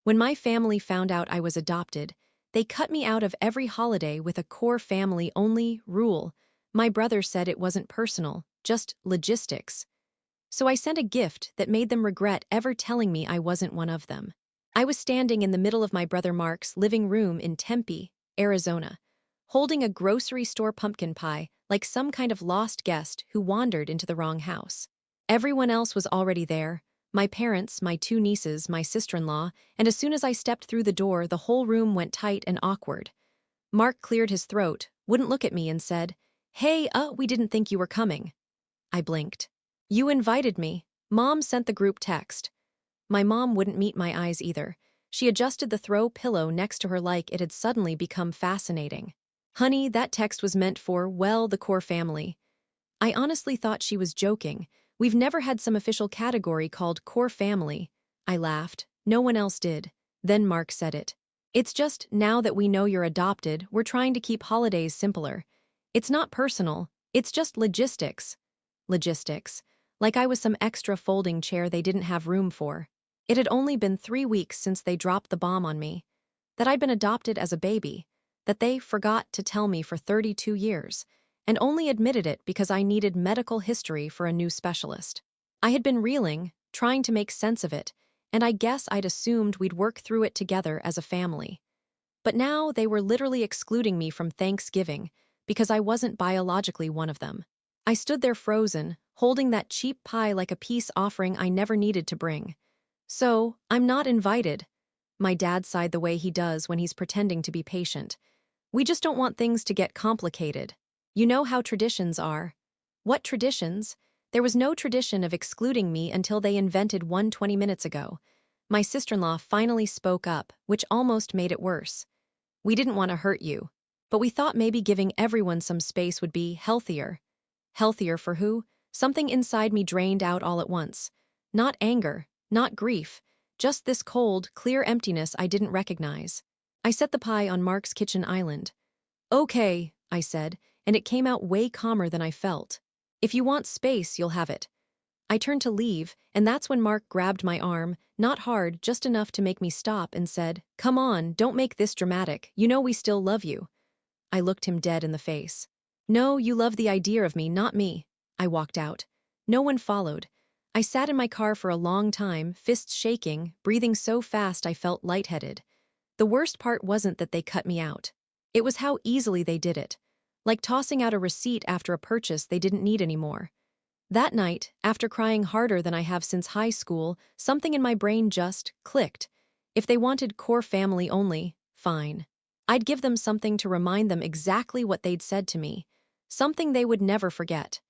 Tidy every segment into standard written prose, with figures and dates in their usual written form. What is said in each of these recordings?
When my family found out I was adopted, they cut me out of every holiday with a core family-only rule. My brother said it wasn't personal, just logistics. So I sent a gift that made them regret ever telling me I wasn't one of them. I was standing in the middle of my brother Mark's living room in Tempe, Arizona, holding a grocery store pumpkin pie like some kind of lost guest who wandered into the wrong house. Everyone else was already there: my parents, my two nieces, my sister-in-law, and as soon as I stepped through the door, the whole room went tight and awkward. Mark cleared his throat, wouldn't look at me, and said, "Hey, we didn't think you were coming." I blinked. "You invited me. Mom sent the group text." My mom wouldn't meet my eyes either. She adjusted the throw pillow next to her like it had suddenly become fascinating. "Honey, that text was meant for, well, the core family." I honestly thought she was joking. "We've never had some official category called core family." I laughed. No one else did. Then Mark said it. "It's just, now that we know you're adopted, we're trying to keep holidays simpler. It's not personal, it's just logistics." Logistics. Like I was some extra folding chair they didn't have room for. It had only been 3 weeks since they dropped the bomb on me. That I'd been adopted as a baby. That they forgot to tell me for 32 years. And only admitted it because I needed medical history for a new specialist. I had been reeling, trying to make sense of it, and I guess I'd assumed we'd work through it together as a family. But now they were literally excluding me from Thanksgiving because I wasn't biologically one of them. I stood there frozen, holding that cheap pie like a peace offering I never needed to bring. "So, I'm not invited." My dad sighed the way he does when he's pretending to be patient. "We just don't want things to get complicated. You know how traditions are." What traditions? There was no tradition of excluding me until they invented one 20 minutes ago. My sister-in-law finally spoke up, which almost made it worse. "We didn't want to hurt you, but we thought maybe giving everyone some space would be healthier." Healthier for who? Something inside me drained out all at once. Not anger, not grief, just this cold, clear emptiness I didn't recognize. I set the pie on Mark's kitchen island. "Okay," I said, and it came out way calmer than I felt. "If you want space, you'll have it." I turned to leave, and that's when Mark grabbed my arm, not hard, just enough to make me stop, and said, "Come on, don't make this dramatic. You know we still love you." I looked him dead in the face. "No, you love the idea of me, not me." I walked out. No one followed. I sat in my car for a long time, fists shaking, breathing so fast I felt lightheaded. The worst part wasn't that they cut me out. It was how easily they did it. Like tossing out a receipt after a purchase they didn't need anymore. That night, after crying harder than I have since high school, something in my brain just clicked. If they wanted core family only, fine. I'd give them something to remind them exactly what they'd said to me. Something they would never forget.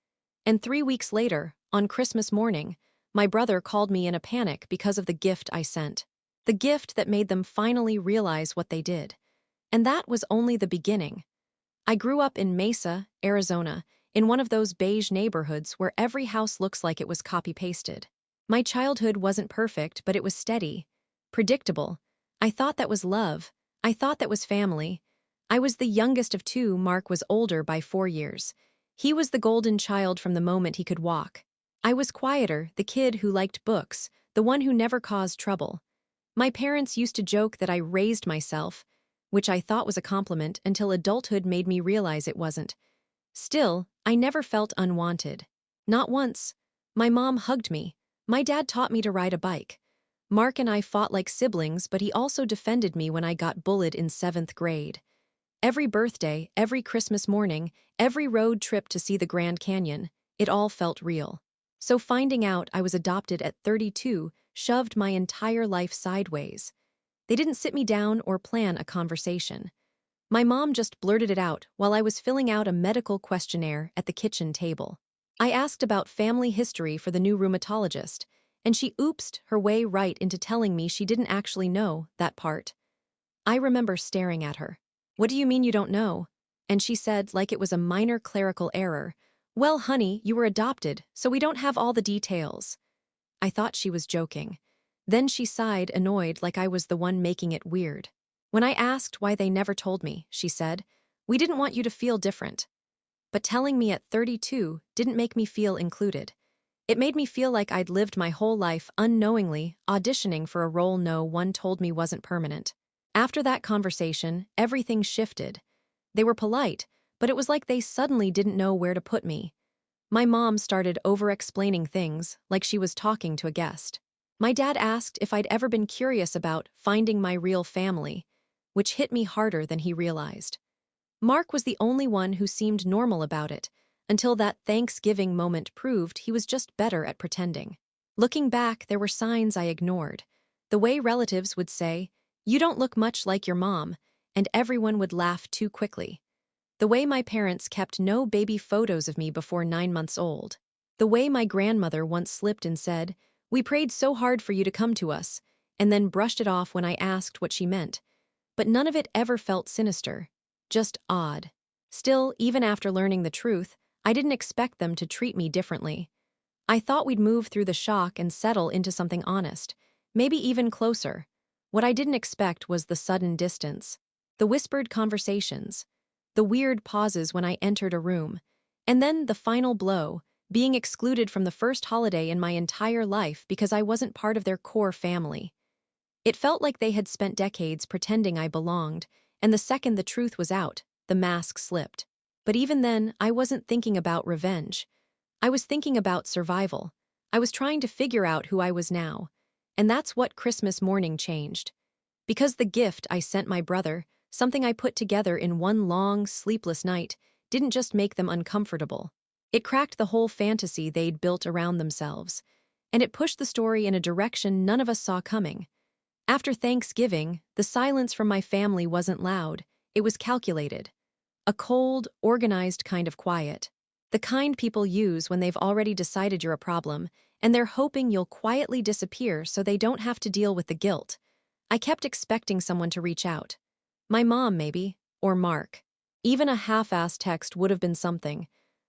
And 3 weeks later, on Christmas morning, my brother called me in a panic because of the gift I sent. The gift that made them finally realize what they did. And that was only the beginning. I grew up in Mesa, Arizona, in one of those beige neighborhoods where every house looks like it was copy-pasted. My childhood wasn't perfect, but it was steady. Predictable. I thought that was love. I thought that was family. I was the youngest of two. Mark was older by 4 years. He was the golden child from the moment he could walk. I was quieter, the kid who liked books, the one who never caused trouble. My parents used to joke that I raised myself, which I thought was a compliment until adulthood made me realize it wasn't. Still, I never felt unwanted. Not once. My mom hugged me. My dad taught me to ride a bike. Mark and I fought like siblings, but he also defended me when I got bullied in 7th grade. Every birthday, every Christmas morning, every road trip to see the Grand Canyon, it all felt real. So finding out I was adopted at 32 shoved my entire life sideways. They didn't sit me down or plan a conversation. My mom just blurted it out while I was filling out a medical questionnaire at the kitchen table. I asked about family history for the new rheumatologist, and she oopsed her way right into telling me she didn't actually know that part. I remember staring at her. "What do you mean you don't know?" And she said, like it was a minor clerical error, "Well, honey, you were adopted, so we don't have all the details." I thought she was joking. Then she sighed, annoyed, like I was the one making it weird. When I asked why they never told me, she said, "We didn't want you to feel different." But telling me at 32 didn't make me feel included. It made me feel like I'd lived my whole life unknowingly auditioning for a role no one told me wasn't permanent. After that conversation, everything shifted. They were polite, but it was like they suddenly didn't know where to put me. My mom started over-explaining things, like she was talking to a guest. My dad asked if I'd ever been curious about finding my real family, which hit me harder than he realized. Mark was the only one who seemed normal about it, until that Thanksgiving moment proved he was just better at pretending. Looking back, there were signs I ignored. The way relatives would say, "You don't look much like your mom," and everyone would laugh too quickly. The way my parents kept no baby photos of me before 9 months old. The way my grandmother once slipped and said, "We prayed so hard for you to come to us," and then brushed it off when I asked what she meant. But none of it ever felt sinister, just odd. Still, even after learning the truth, I didn't expect them to treat me differently. I thought we'd move through the shock and settle into something honest, maybe even closer. What I didn't expect was the sudden distance, the whispered conversations, the weird pauses when I entered a room, and then the final blow, being excluded from the first holiday in my entire life because I wasn't part of their core family. It felt like they had spent decades pretending I belonged, and the second the truth was out, the mask slipped. But even then, I wasn't thinking about revenge. I was thinking about survival. I was trying to figure out who I was now. And that's what Christmas morning changed. Because the gift I sent my brother, something I put together in one long, sleepless night, didn't just make them uncomfortable. It cracked the whole fantasy they'd built around themselves. And it pushed the story in a direction none of us saw coming. After Thanksgiving, the silence from my family wasn't loud, it was calculated. A cold, organized kind of quiet. The kind people use when they've already decided you're a problem, and they're hoping you'll quietly disappear so they don't have to deal with the guilt. I kept expecting someone to reach out. My mom, maybe, or Mark. Even a half-assed text would have been something.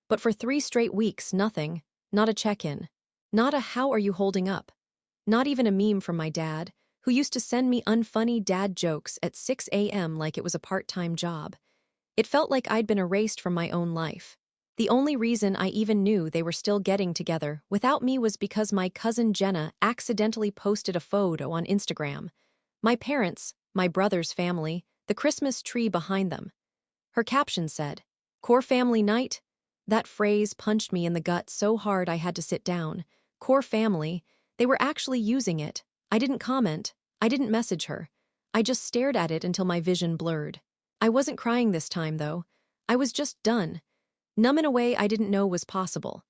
But for 3 straight weeks, nothing, not a check-in. Not a "how are you holding up?" Not even a meme from my dad, who used to send me unfunny dad jokes at 6 a.m. like it was a part-time job. It felt like I'd been erased from my own life. The only reason I even knew they were still getting together without me was because my cousin Jenna accidentally posted a photo on Instagram. My parents, my brother's family, the Christmas tree behind them. Her caption said, "Core family night?" That phrase punched me in the gut so hard I had to sit down. Core family, they were actually using it. I didn't comment. I didn't message her. I just stared at it until my vision blurred. I wasn't crying this time, though. I was just done. Numb in a way I didn't know was possible.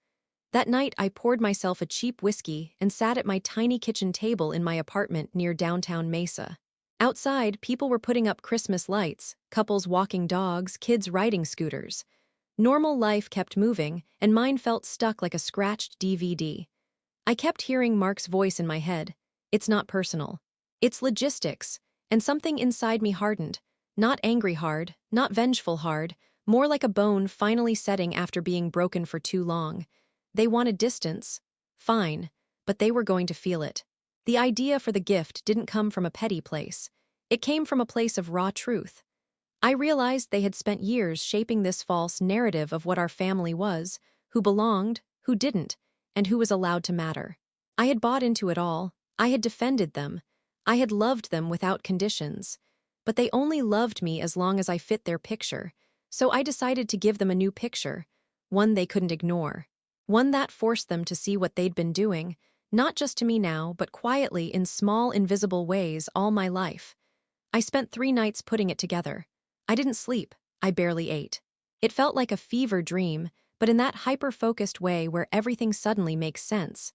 That night, I poured myself a cheap whiskey and sat at my tiny kitchen table in my apartment near downtown Mesa. Outside, people were putting up Christmas lights, couples walking dogs, kids riding scooters. Normal life kept moving, and mine felt stuck like a scratched DVD. I kept hearing Mark's voice in my head. "It's not personal. It's logistics." And something inside me hardened. Not angry hard, not vengeful hard, more like a bone finally setting after being broken for too long. They wanted distance. Fine, but they were going to feel it. The idea for the gift didn't come from a petty place. It came from a place of raw truth. I realized they had spent years shaping this false narrative of what our family was, who belonged, who didn't, and who was allowed to matter. I had bought into it all. I had defended them. I had loved them without conditions. But they only loved me as long as I fit their picture, so I decided to give them a new picture, one they couldn't ignore. One that forced them to see what they'd been doing, not just to me now, but quietly in small, invisible ways all my life. I spent 3 nights putting it together. I didn't sleep. I barely ate. It felt like a fever dream, but in that hyper-focused way where everything suddenly makes sense.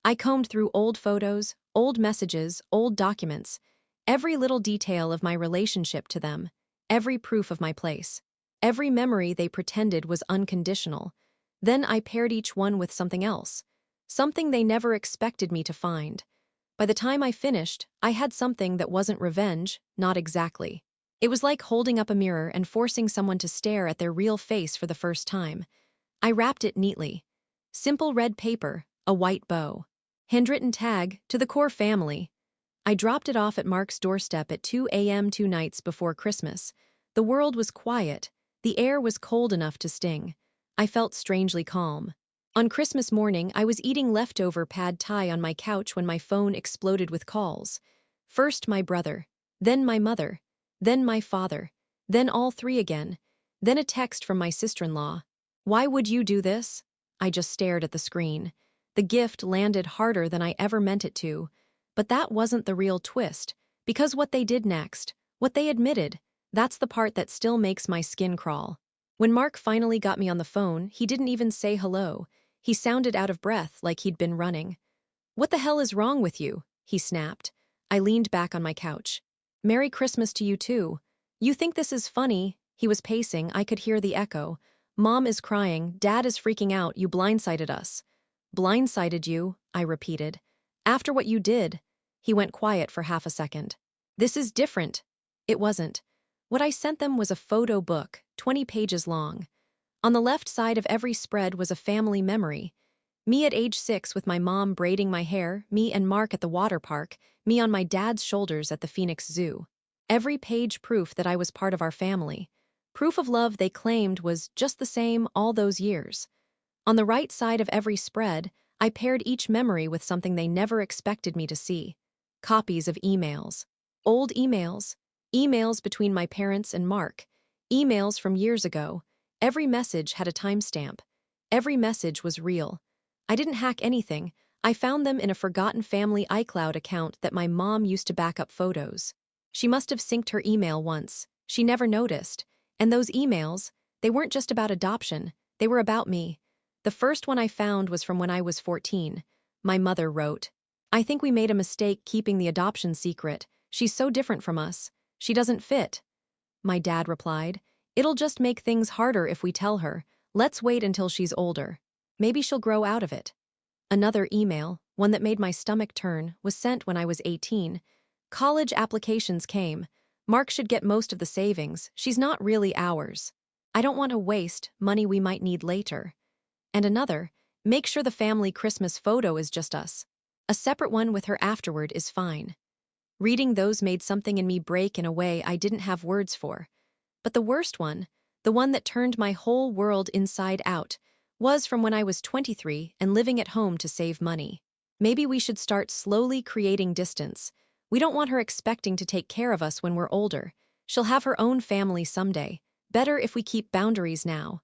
I combed through old photos, old messages, old documents, every little detail of my relationship to them, every proof of my place, every memory they pretended was unconditional. Then I paired each one with something else, something they never expected me to find. By the time I finished, I had something that wasn't revenge, not exactly. It was like holding up a mirror and forcing someone to stare at their real face for the first time. I wrapped it neatly. Simple red paper, a white bow. Handwritten tag, "To the core family." I dropped it off at Mark's doorstep at 2 a.m. 2 nights before Christmas. The world was quiet. The air was cold enough to sting. I felt strangely calm. On Christmas morning, I was eating leftover pad thai on my couch when my phone exploded with calls. First my brother, then my mother, then my father, then all three again, then a text from my sister-in-law. "Why would you do this?" I just stared at the screen. The gift landed harder than I ever meant it to. But that wasn't the real twist, because what they did next, what they admitted, that's the part that still makes my skin crawl. When Mark finally got me on the phone, he didn't even say hello. He sounded out of breath like he'd been running. "What the hell is wrong with you?" he snapped. I leaned back on my couch. "Merry Christmas to you too. You think this is funny?" He was pacing, I could hear the echo. "Mom is crying, Dad is freaking out, you blindsided us." "Blindsided you," I repeated. "After what you did." He went quiet for half a second. "This is different." It wasn't. What I sent them was a photo book, 20 pages long. On the left side of every spread was a family memory. Me at age 6 with my mom braiding my hair, me and Mark at the water park, me on my dad's shoulders at the Phoenix Zoo. Every page proof that I was part of our family. Proof of love they claimed was just the same all those years. On the right side of every spread, I paired each memory with something they never expected me to see. Copies of emails. Old emails. Emails between my parents and Mark. Emails from years ago. Every message had a timestamp. Every message was real. I didn't hack anything. I found them in a forgotten family iCloud account that my mom used to back up photos. She must have synced her email once. She never noticed. And those emails, they weren't just about adoption. They were about me. The first one I found was from when I was 14. My mother wrote, "I think we made a mistake keeping the adoption secret. She's so different from us. She doesn't fit." My dad replied, "It'll just make things harder if we tell her. Let's wait until she's older. Maybe she'll grow out of it." Another email, one that made my stomach turn, was sent when I was 18. "College applications came. Mark should get most of the savings. She's not really ours. I don't want to waste money we might need later." And another, "Make sure the family Christmas photo is just us. A separate one with her afterward is fine." Reading those made something in me break in a way I didn't have words for. But the worst one, the one that turned my whole world inside out, was from when I was 23 and living at home to save money. "Maybe we should start slowly creating distance. We don't want her expecting to take care of us when we're older. She'll have her own family someday. Better if we keep boundaries now."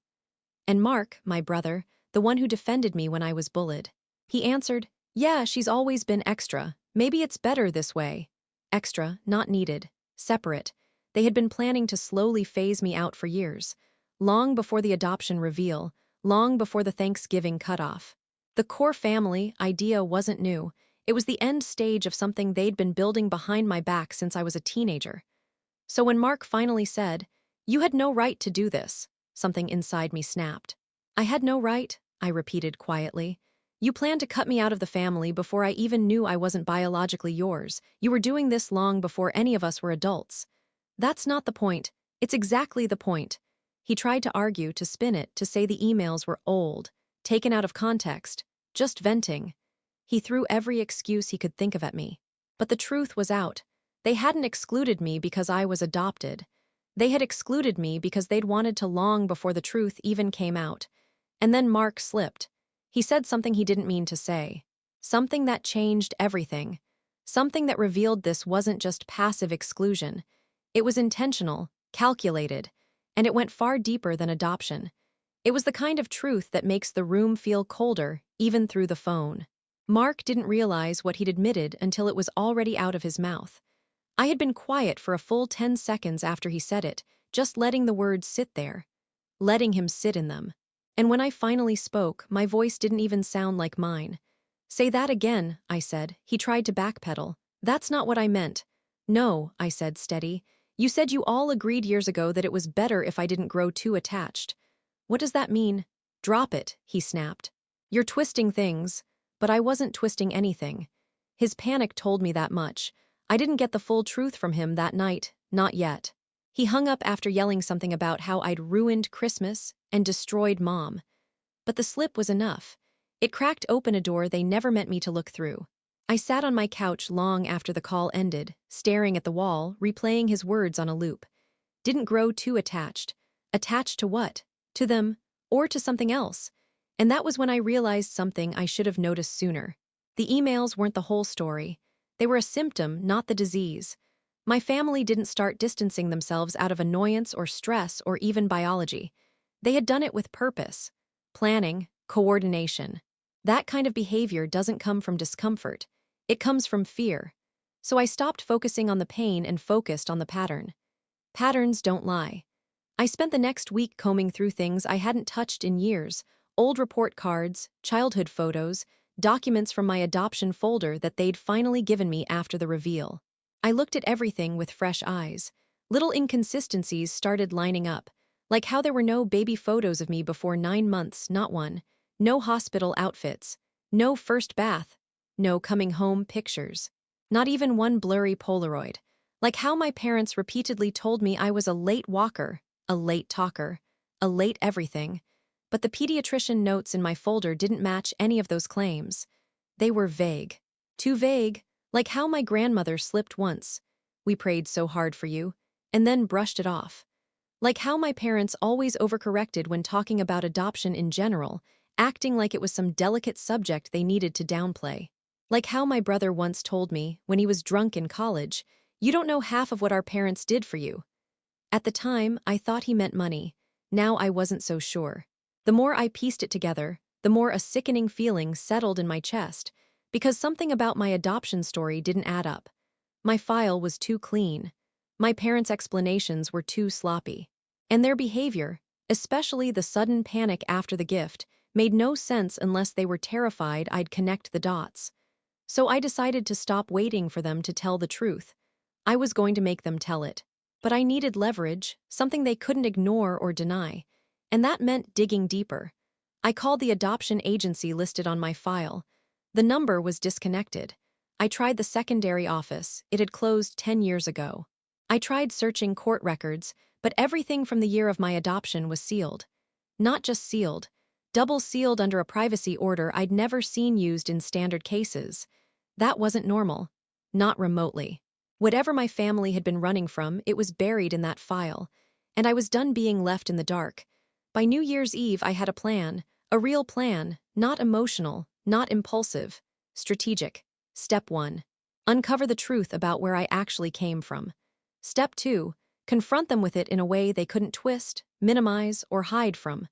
And Mark, my brother, the one who defended me when I was bullied, he answered, "Yeah, she's always been extra. Maybe it's better this way." Extra, not needed. Separate. They had been planning to slowly phase me out for years. Long before the adoption reveal, long before the Thanksgiving cutoff. The core family idea wasn't new. It was the end stage of something they'd been building behind my back since I was a teenager. So when Mark finally said, "You had no right to do this," something inside me snapped. "I had no right," I repeated quietly. "You planned to cut me out of the family before I even knew I wasn't biologically yours. You were doing this long before any of us were adults." "That's not the point. It's exactly the point." He tried to argue, to spin it, to say the emails were old, taken out of context, just venting. He threw every excuse he could think of at me. But the truth was out. They hadn't excluded me because I was adopted. They had excluded me because they'd wanted to long before the truth even came out. And then Mark slipped. He said something he didn't mean to say. Something that changed everything. Something that revealed this wasn't just passive exclusion. It was intentional, calculated, and it went far deeper than adoption. It was the kind of truth that makes the room feel colder, even through the phone. Mark didn't realize what he'd admitted until it was already out of his mouth. I had been quiet for a full 10 seconds after he said it, just letting the words sit there. Letting him sit in them. And when I finally spoke, my voice didn't even sound like mine. "Say that again," I said. He tried to backpedal. "That's not what I meant." "No," I said, steady. "You said you all agreed years ago that it was better if I didn't grow too attached." "What does that mean?" "Drop it," he snapped. "You're twisting things." But I wasn't twisting anything. His panic told me that much. I didn't get the full truth from him that night, not yet. He hung up after yelling something about how I'd ruined Christmas and destroyed Mom. But the slip was enough. It cracked open a door they never meant me to look through. I sat on my couch long after the call ended, staring at the wall, replaying his words on a loop. Didn't grow too attached. Attached to what? To them, or to something else? And that was when I realized something I should have noticed sooner. The emails weren't the whole story. They were a symptom, not the disease. My family didn't start distancing themselves out of annoyance or stress or even biology. They had done it with purpose, planning, coordination. That kind of behavior doesn't come from discomfort. It comes from fear. So I stopped focusing on the pain and focused on the pattern. Patterns don't lie. I spent the next week combing through things I hadn't touched in years: old report cards, childhood photos, documents from my adoption folder that they'd finally given me after the reveal. I looked at everything with fresh eyes. Little inconsistencies started lining up, like how there were no baby photos of me before 9 months, not one, no hospital outfits, no first bath, no coming home pictures, not even one blurry Polaroid, like how my parents repeatedly told me I was a late walker, a late talker, a late everything. But the pediatrician notes in my folder didn't match any of those claims. They were vague. Too vague, like how my grandmother slipped once. "We prayed so hard for you," and then brushed it off. Like how my parents always overcorrected when talking about adoption in general, acting like it was some delicate subject they needed to downplay. Like how my brother once told me, when he was drunk in college, "You don't know half of what our parents did for you." At the time, I thought he meant money. Now I wasn't so sure. The more I pieced it together, the more a sickening feeling settled in my chest, because something about my adoption story didn't add up. My file was too clean. My parents' explanations were too sloppy. And their behavior, especially the sudden panic after the gift, made no sense unless they were terrified I'd connect the dots. So I decided to stop waiting for them to tell the truth. I was going to make them tell it. But I needed leverage, something they couldn't ignore or deny. And that meant digging deeper. I called the adoption agency listed on my file. The number was disconnected. I tried the secondary office. It had closed 10 years ago. I tried searching court records, but everything from the year of my adoption was sealed. Not just sealed, double sealed under a privacy order I'd never seen used in standard cases. That wasn't normal. Not remotely. Whatever my family had been running from, it was buried in that file. And I was done being left in the dark. By New Year's Eve, I had a plan, a real plan, not emotional, not impulsive, strategic. Step 1. Uncover the truth about where I actually came from. Step 2. Confront them with it in a way they couldn't twist, minimize, or hide from.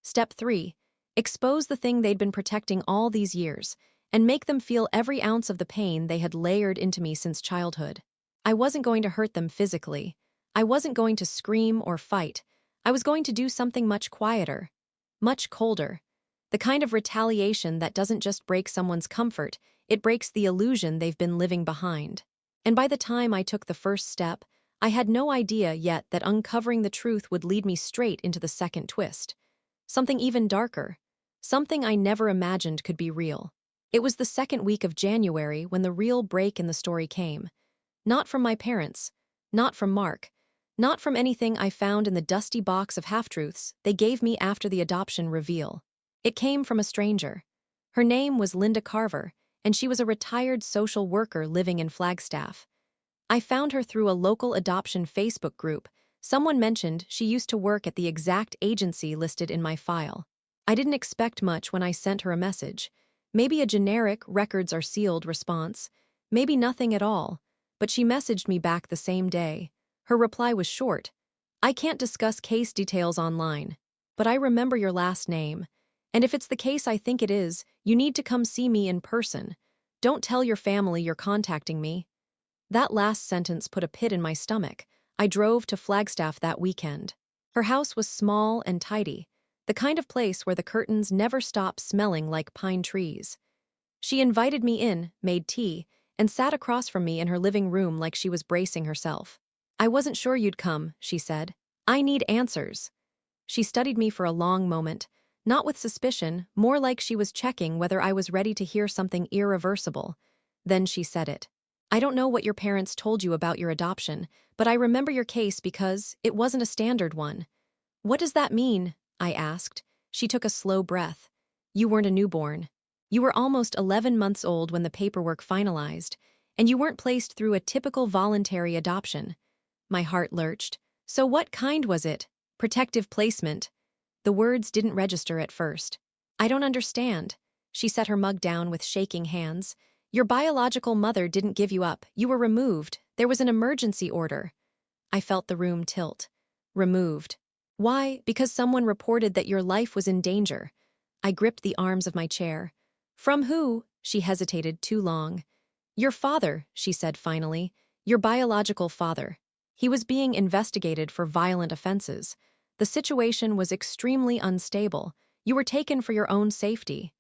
Step 3. Expose the thing they'd been protecting all these years, and make them feel every ounce of the pain they had layered into me since childhood. I wasn't going to hurt them physically. I wasn't going to scream or fight. I was going to do something much quieter, much colder. The kind of retaliation that doesn't just break someone's comfort, it breaks the illusion they've been living behind. And by the time I took the first step, I had no idea yet that uncovering the truth would lead me straight into the second twist. Something even darker. Something I never imagined could be real. It was the second week of January when the real break in the story came. Not from my parents. Not from Mark. Not from anything I found in the dusty box of half-truths they gave me after the adoption reveal. It came from a stranger. Her name was Linda Carver, and she was a retired social worker living in Flagstaff. I found her through a local adoption Facebook group. Someone mentioned she used to work at the exact agency listed in my file. I didn't expect much when I sent her a message. Maybe a generic "records are sealed" response. Maybe nothing at all. But she messaged me back the same day. Her reply was short. "I can't discuss case details online, but I remember your last name. And if it's the case I think it is, you need to come see me in person. Don't tell your family you're contacting me." That last sentence put a pit in my stomach. I drove to Flagstaff that weekend. Her house was small and tidy, the kind of place where the curtains never stop smelling like pine trees. She invited me in, made tea, and sat across from me in her living room like she was bracing herself. "I wasn't sure you'd come," she said. "I need answers." She studied me for a long moment, not with suspicion, more like she was checking whether I was ready to hear something irreversible. Then she said it. "I don't know what your parents told you about your adoption, but I remember your case because it wasn't a standard one." "What does that mean?" I asked. She took a slow breath. "You weren't a newborn. You were almost 11 months old when the paperwork finalized, and you weren't placed through a typical voluntary adoption." My heart lurched. "So what kind was it?" "Protective placement." The words didn't register at first. I don't understand. She set her mug down with shaking hands. Your biological mother didn't give you up. You were removed. There was an emergency order. I felt the room tilt. Removed. Why? Because someone reported that your life was in danger. I gripped the arms of my chair. From who? She hesitated too long. Your father, she said finally. Your biological father. He was being investigated for violent offenses. The situation was extremely unstable. You were taken for your own safety.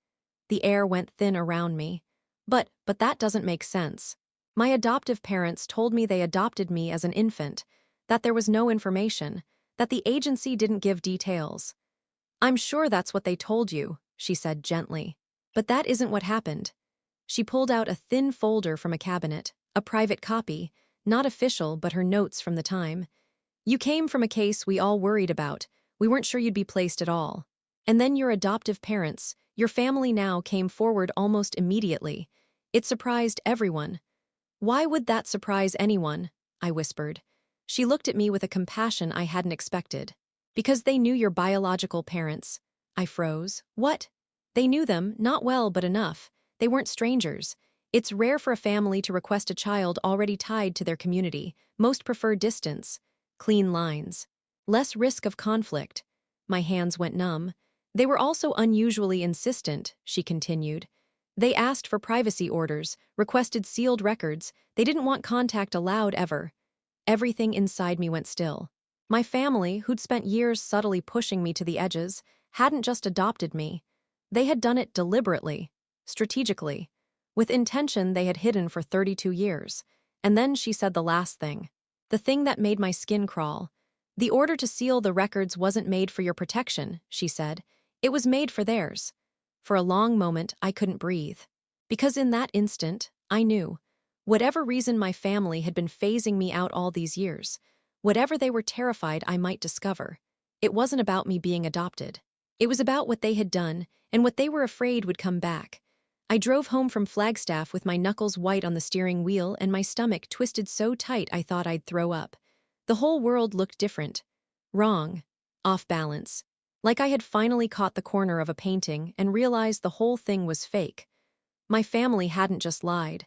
The air went thin around me. But that doesn't make sense. My adoptive parents told me they adopted me as an infant, that there was no information, that the agency didn't give details. I'm sure that's what they told you, she said gently. But that isn't what happened. She pulled out a thin folder from a cabinet, a private copy, not official but her notes from the time. You came from a case we all worried about. We weren't sure you'd be placed at all. And then your adoptive parents, your family now came forward almost immediately. It surprised everyone. Why would that surprise anyone? I whispered. She looked at me with a compassion I hadn't expected. Because they knew your biological parents. I froze. What? They knew them, not well but enough. They weren't strangers. It's rare for a family to request a child already tied to their community. Most prefer distance. Clean lines. Less risk of conflict. My hands went numb. They were also unusually insistent, she continued. They asked for privacy orders, requested sealed records. They didn't want contact allowed ever. Everything inside me went still. My family, who'd spent years subtly pushing me to the edges, hadn't just adopted me. They had done it deliberately, strategically, with intention they had hidden for 32 years. And then she said the last thing. The thing that made my skin crawl. The order to seal the records wasn't made for your protection, she said. It was made for theirs. For a long moment, I couldn't breathe. Because in that instant, I knew. Whatever reason my family had been phasing me out all these years, whatever they were terrified I might discover, it wasn't about me being adopted. It was about what they had done and what they were afraid would come back. I drove home from Flagstaff with my knuckles white on the steering wheel and my stomach twisted so tight I thought I'd throw up. The whole world looked different. Wrong. Off balance. Like I had finally caught the corner of a painting and realized the whole thing was fake. My family hadn't just lied.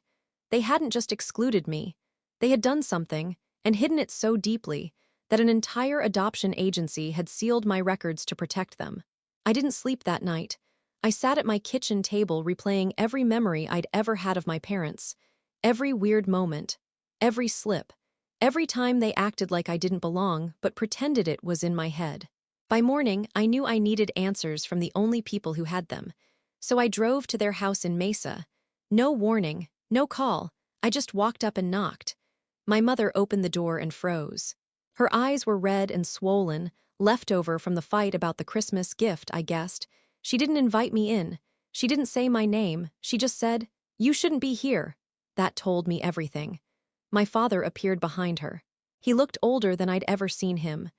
They hadn't just excluded me. They had done something, and hidden it so deeply, that an entire adoption agency had sealed my records to protect them. I didn't sleep that night. I sat at my kitchen table replaying every memory I'd ever had of my parents. Every weird moment. Every slip. Every time they acted like I didn't belong, but pretended it was in my head. By morning, I knew I needed answers from the only people who had them. So I drove to their house in Mesa. No warning, no call. I just walked up and knocked. My mother opened the door and froze. Her eyes were red and swollen, leftover from the fight about the Christmas gift, I guessed. She didn't invite me in. She didn't say my name. She just said, "You shouldn't be here." That told me everything. My father appeared behind her. He looked older than I'd ever seen him.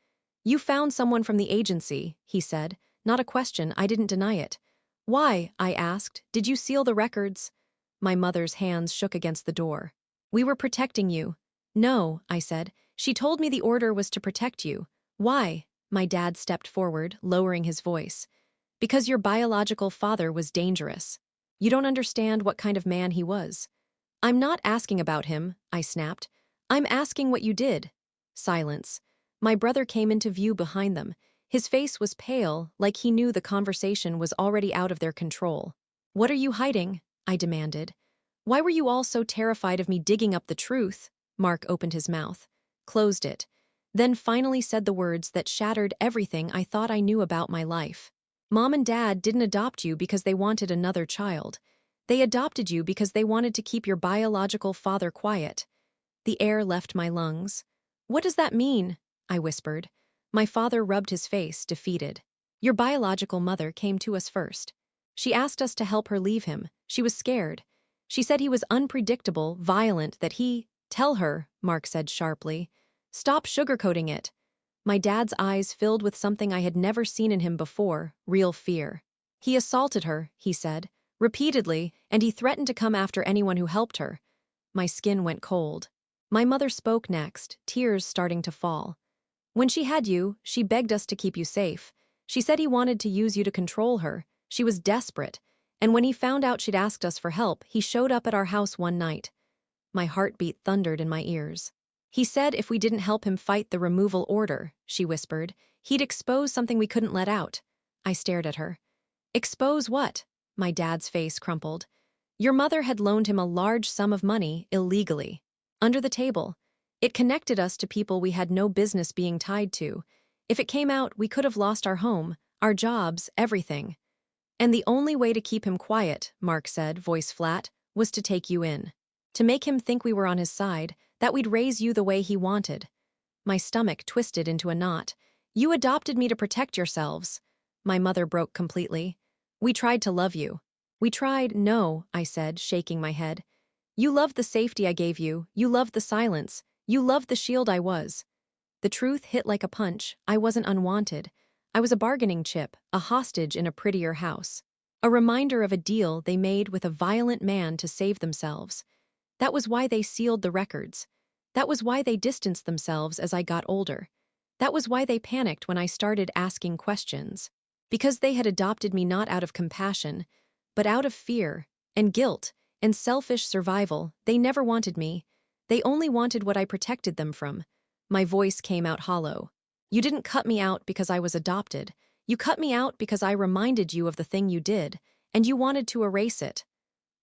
"You found someone from the agency," he said. Not a question, I didn't deny it. "Why?" I asked. "Did you seal the records?" My mother's hands shook against the door. "We were protecting you." "No," I said. "She told me the order was to protect you." "Why?" My dad stepped forward, lowering his voice. "Because your biological father was dangerous. You don't understand what kind of man he was." "I'm not asking about him," I snapped. "I'm asking what you did." Silence. My brother came into view behind them. His face was pale, like he knew the conversation was already out of their control. "What are you hiding?" I demanded. "Why were you all so terrified of me digging up the truth?" Mark opened his mouth, closed it, then finally said the words that shattered everything I thought I knew about my life. "Mom and Dad didn't adopt you because they wanted another child. They adopted you because they wanted to keep your biological father quiet." The air left my lungs. "What does that mean?" I whispered. My father rubbed his face, defeated. "Your biological mother came to us first. She asked us to help her leave him. She was scared. She said he was unpredictable, violent, that he—" "Tell her," Mark said sharply. "Stop sugarcoating it." My dad's eyes filled with something I had never seen in him before, real fear. "He assaulted her," he said, "repeatedly, and he threatened to come after anyone who helped her." My skin went cold. My mother spoke next, tears starting to fall. "When she had you, she begged us to keep you safe. She said he wanted to use you to control her. She was desperate, and when he found out she'd asked us for help, he showed up at our house one night. My heartbeat thundered in my ears. He said if we didn't help him fight the removal order, she whispered, he'd expose something we couldn't let out. I stared at her. Expose what? My dad's face crumpled. Your mother had loaned him a large sum of money illegally. Under the table. It connected us to people we had no business being tied to. If it came out, we could have lost our home, our jobs, everything. And the only way to keep him quiet, Mark said, voice flat, was to take you in. To make him think we were on his side, that we'd raise you the way he wanted. My stomach twisted into a knot. You adopted me to protect yourselves. My mother broke completely. We tried to love you. We tried, no, I said, shaking my head. You loved the safety I gave you. You loved the silence. You loved the shield I was. The truth hit like a punch. I wasn't unwanted. I was a bargaining chip, a hostage in a prettier house. A reminder of a deal they made with a violent man to save themselves. That was why they sealed the records. That was why they distanced themselves as I got older. That was why they panicked when I started asking questions. Because they had adopted me not out of compassion, but out of fear, and guilt, and selfish survival. They never wanted me. They only wanted what I protected them from. My voice came out hollow. You didn't cut me out because I was adopted. You cut me out because I reminded you of the thing you did, and you wanted to erase it.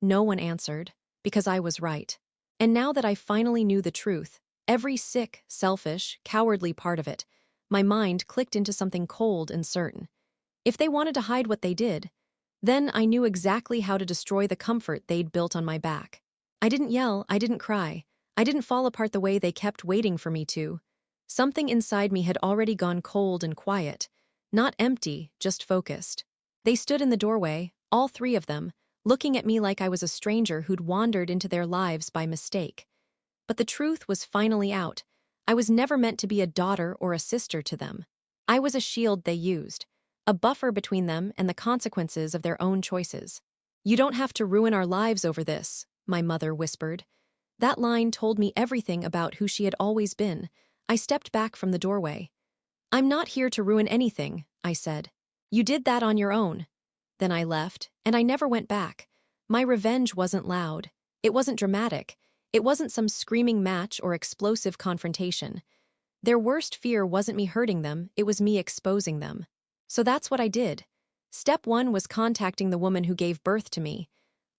No one answered, because I was right. And now that I finally knew the truth, every sick, selfish, cowardly part of it, my mind clicked into something cold and certain. If they wanted to hide what they did, then I knew exactly how to destroy the comfort they'd built on my back. I didn't yell, I didn't cry. I didn't fall apart the way they kept waiting for me to. Something inside me had already gone cold and quiet. Not empty, just focused. They stood in the doorway, all three of them, looking at me like I was a stranger who'd wandered into their lives by mistake. But the truth was finally out. I was never meant to be a daughter or a sister to them. I was a shield they used, a buffer between them and the consequences of their own choices. You don't have to ruin our lives over this, my mother whispered. That line told me everything about who she had always been. I stepped back from the doorway. I'm not here to ruin anything, I said. You did that on your own. Then I left, and I never went back. My revenge wasn't loud. It wasn't dramatic. It wasn't some screaming match or explosive confrontation. Their worst fear wasn't me hurting them, it was me exposing them. So that's what I did. Step one was contacting the woman who gave birth to me.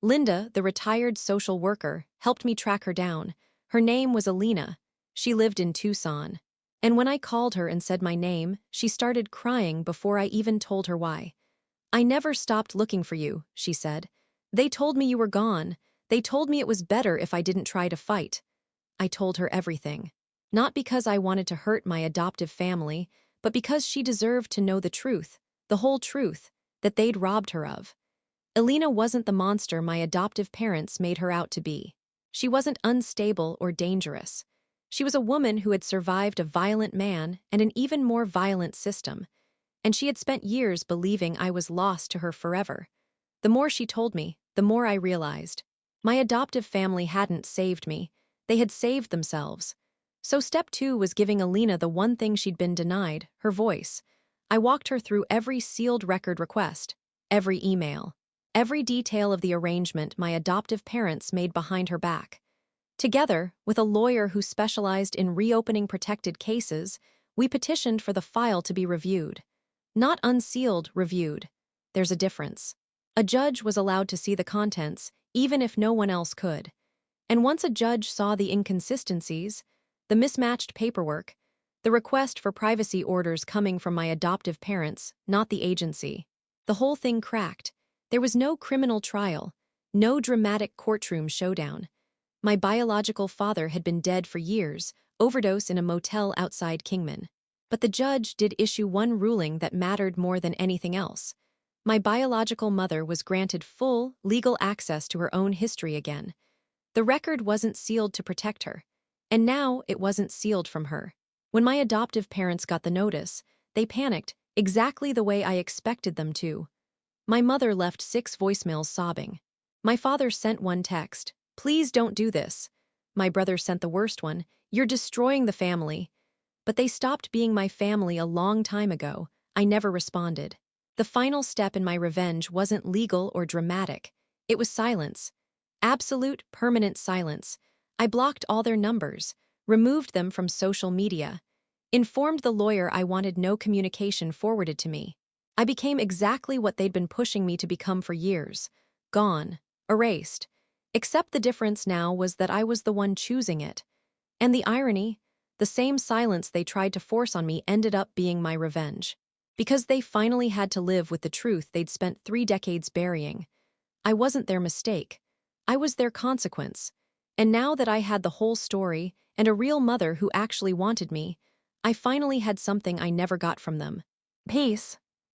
Linda, the retired social worker, helped me track her down. Her name was Alina. She lived in Tucson. And when I called her and said my name, she started crying before I even told her why. I never stopped looking for you, she said. They told me you were gone. They told me it was better if I didn't try to fight. I told her everything. Not because I wanted to hurt my adoptive family, but because she deserved to know the truth, the whole truth, that they'd robbed her of. Alina wasn't the monster my adoptive parents made her out to be. She wasn't unstable or dangerous. She was a woman who had survived a violent man and an even more violent system, and she had spent years believing I was lost to her forever. The more she told me, the more I realized. My adoptive family hadn't saved me. They had saved themselves. So step two was giving Alina the one thing she'd been denied, her voice. I walked her through every sealed record request, every email, every detail of the arrangement my adoptive parents made behind her back. Together, with a lawyer who specialized in reopening protected cases, we petitioned for the file to be reviewed. Not unsealed, reviewed. There's a difference. A judge was allowed to see the contents, even if no one else could. And once a judge saw the inconsistencies, the mismatched paperwork, the request for privacy orders coming from my adoptive parents, not the agency, the whole thing cracked. There was no criminal trial, no dramatic courtroom showdown. My biological father had been dead for years, overdose in a motel outside Kingman. But the judge did issue one ruling that mattered more than anything else. My biological mother was granted full, legal access to her own history again. The record wasn't sealed to protect her, and now it wasn't sealed from her. When my adoptive parents got the notice, they panicked, exactly the way I expected them to. My mother left 6 voicemails sobbing. My father sent one text, "Please don't do this." My brother sent the worst one, "You're destroying the family." But they stopped being my family a long time ago. I never responded. The final step in my revenge wasn't legal or dramatic. It was silence. Absolute, permanent silence. I blocked all their numbers, removed them from social media, informed the lawyer I wanted no communication forwarded to me. I became exactly what they'd been pushing me to become for years. Gone. Erased. Except the difference now was that I was the one choosing it. And the irony, the same silence they tried to force on me ended up being my revenge. Because they finally had to live with the truth they'd spent 3 decades burying. I wasn't their mistake. I was their consequence. And now that I had the whole story and a real mother who actually wanted me, I finally had something I never got from them. Peace.